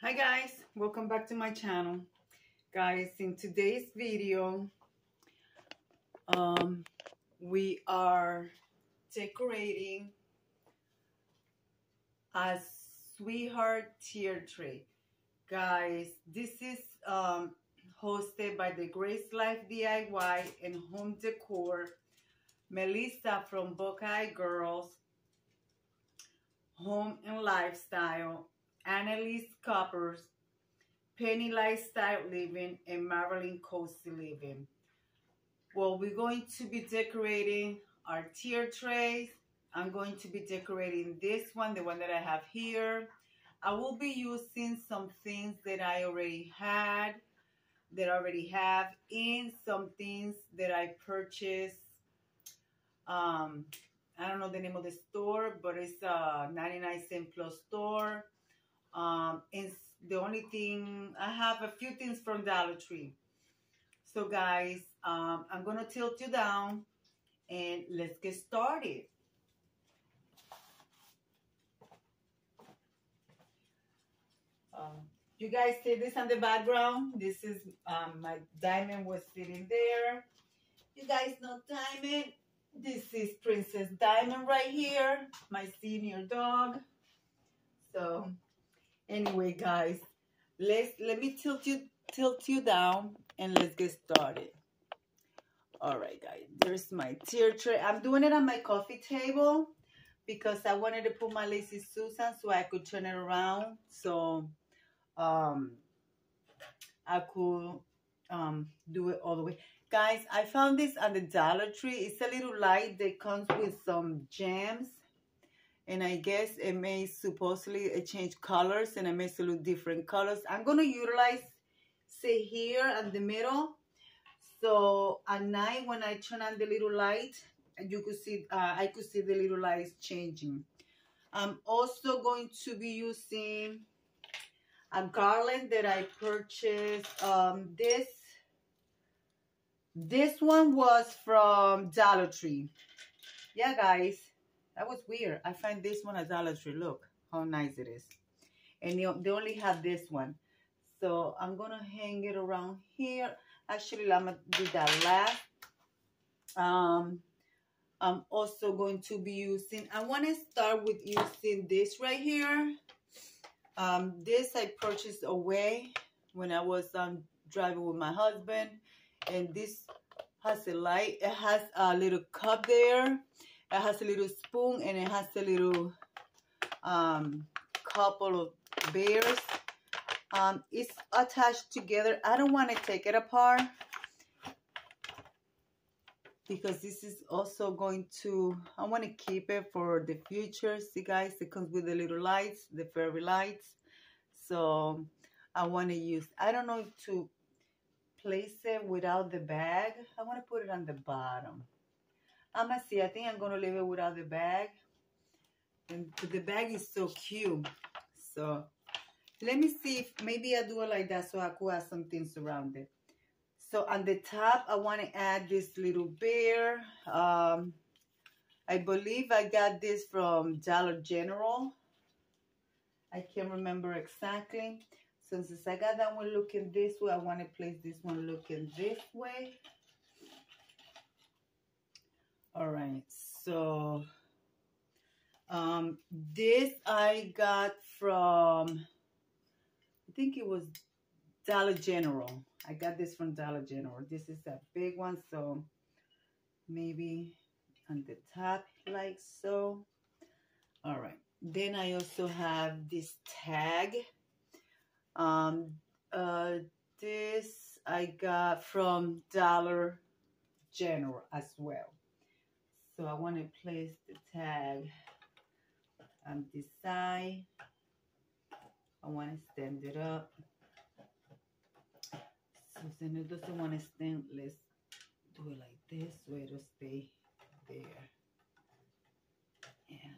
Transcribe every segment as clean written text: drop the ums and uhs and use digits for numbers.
Hi guys, welcome back to my channel. Guys, in today's video, we are decorating a sweetheart tier tray. Guys, this is hosted by the Grace Life DIY and Home Decor, Melissa from Buckeye Girls, Home and Lifestyle, Annalee's Coppers, Penny Lifestyle Living, and Marilyn Coastal Living. Well, we're going to be decorating our tier trays. I'm going to be decorating this one, the one that I have here. I will be using some things that I already have, and some things that I purchased. I don't know the name of the store, but it's a 99-cent plus store. And the only thing, I have a few things from Dollar Tree. So guys, I'm gonna tilt you down and let's get started. You guys see this on the background? This is my Diamond was sitting there. You guys know Diamond? This is Princess Diamond right here, my senior dog. So anyway, guys, let me tilt you down and let's get started. All right, guys, there's my tier tray. I'm doing it on my coffee table because I wanted to put my Lazy Susan so I could turn it around. So I could do it all the way. Guys, I found this on the Dollar Tree. It's a little light that comes with some gems. And I guess it may supposedly change colors and it makes it look different colors. I'm going to utilize, say, here in the middle. So at night when I turn on the little light, you could see, I could see the little lights changing. I'm also going to be using a garland that I purchased. This one was from Dollar Tree. Yeah, guys, that was weird. I find this one at Dollar Tree. Look how nice it is. And they only have this one. So I'm going to hang it around here. Actually, I'm going to do that last. I'm also going to be using, I want to start with using this right here. This I purchased away when I was driving with my husband. And this has a light. It has a little cup there. It has a little spoon and it has a little couple of bears. It's attached together. I don't want to take it apart because this is also going to, I want to keep it for the future. See guys, it comes with the little lights, the fairy lights. So I want to use, I don't know if to place it without the bag. I want to put it on the bottom. I'm gonna see, I think I'm gonna leave it without the bag. And the bag is so cute. So let me see if maybe I do it like that so I could have some things around it. So on the top, I want to add this little bear. I believe I got this from Dollar General. I can't remember exactly. So since I got that one looking this way, I want to place this one looking this way. All right, so this I got from, I think it was Dollar General. I got this from Dollar General. This is a big one, so maybe on the top like so. All right, then I also have this tag. This I got from Dollar General as well. So I want to place the tag on this side. I want to stand it up. So since it doesn't want to stand, let's do it like this so it'll stay there. Yeah.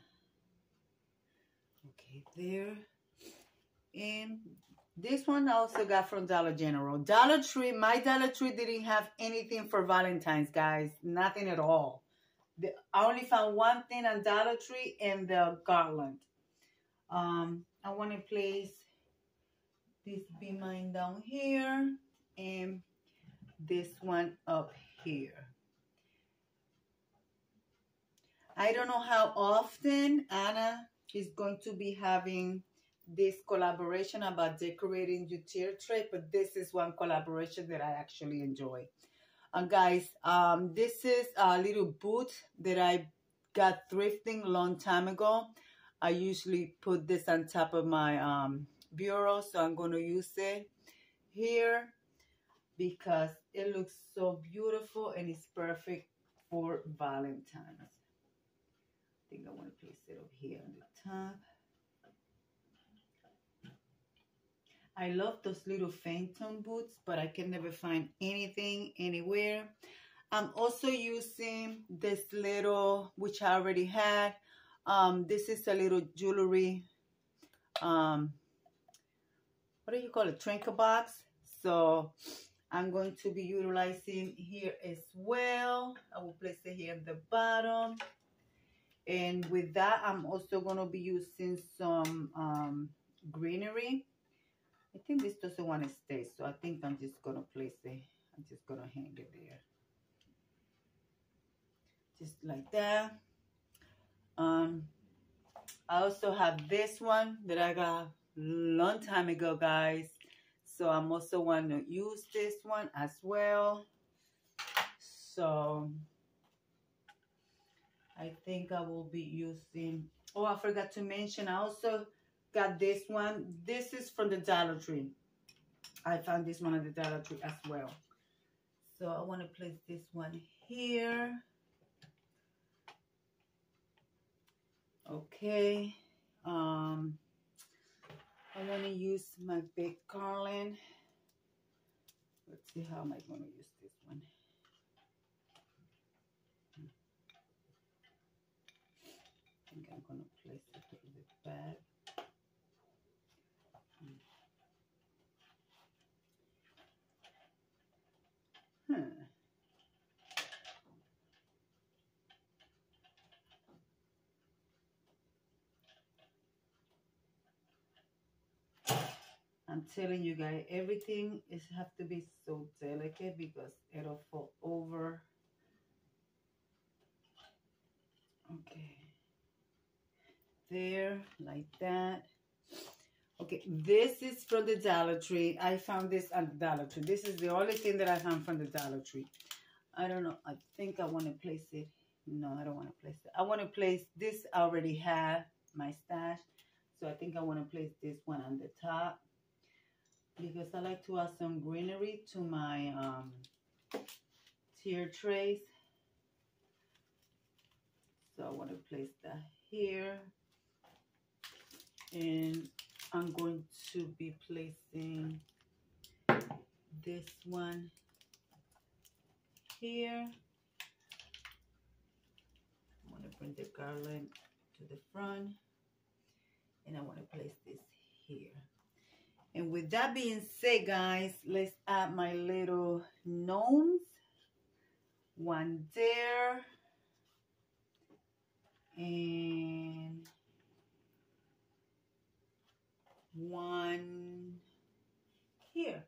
Okay, there. And this one I also got from Dollar General. Dollar Tree, my Dollar Tree didn't have anything for Valentine's, guys. Nothing at all. I only found one thing on Dollar Tree and the garland. I want to place this be mine down here and this one up here. I don't know how often Anna is going to be having this collaboration about decorating your tier tray, but this is one collaboration that I actually enjoy. Guys, this is a little boot that I got thrifting a long time ago. I usually put this on top of my bureau, so I'm going to use it here because it looks so beautiful and it's perfect for Valentine's. I think I want to place it over here on the top. I love those little phantom boots, but I can never find anything anywhere. I'm also using this little, which I already had. This is a little jewelry, what do you call it, trinket box. So I'm going to be utilizing here as well. I will place it here at the bottom. And with that, I'm also going to be using some greenery. I think this doesn't want to stay, so I think I'm just going to place it. I'm just going to hang it there. Just like that. I also have this one that I got a long time ago, guys. So I'm also want to use this one as well. So I think I will be using, oh, I forgot to mention, I also got this one. This is from the Dollar Tree. I found this one at the Dollar Tree as well. So I want to place this one here. Okay. I want to use my big garland. Let's see, how am I going to use this one? I think I'm going to place it through the back. I'm telling you guys, everything is have to be so delicate because it'll fall over. Okay. There, like that. Okay, this is from the Dollar Tree. I found this at the Dollar Tree. This is the only thing that I found from the Dollar Tree. I don't know. I think I want to place it. No, I don't want to place it. I want to place this. I already have my stash. So I think I want to place this one on the top. Because I like to add some greenery to my tier trays. So I want to place that here. And I'm going to be placing this one here. I want to bring the garland to the front. And I want to place this here. And with that being said, guys, let's add my little gnomes. One there. And one here.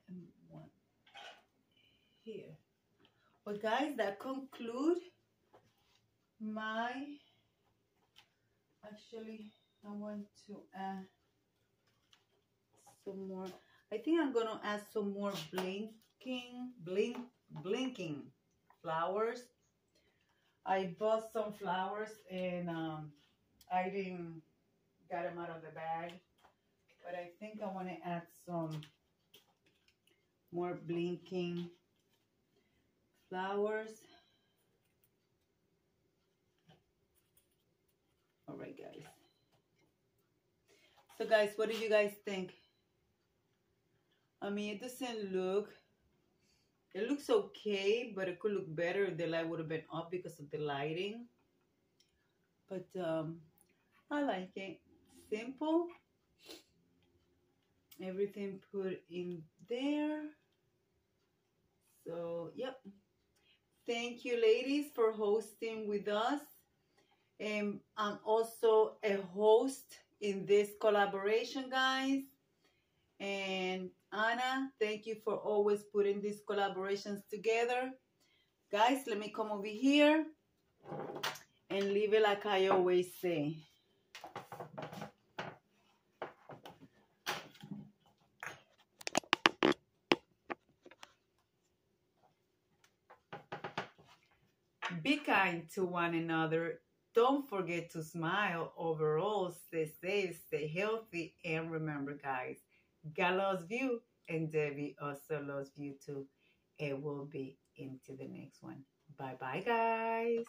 And one here. Well, guys, that concludes my... Actually, I want to add some more. I think I'm gonna add some more blinking flowers. I bought some flowers and I didn't get them out of the bag, but I think I want to add some more blinking flowers. All right, guys. So, guys, what do you guys think? I mean, it doesn't look... It looks okay, but it could look better if the light would have been up because of the lighting. But I like it. Simple. Everything put in there. So, yep. Thank you, ladies, for hosting with us. I'm also a host in this collaboration, guys. And Anna, thank you for always putting these collaborations together. Guys, let me come over here and leave it like I always say. Be kind to one another. Don't forget to smile. Overall, stay safe, stay healthy, and remember, guys, God loves you, and Debbie also loves you too. And we'll be into the next one. Bye bye, guys.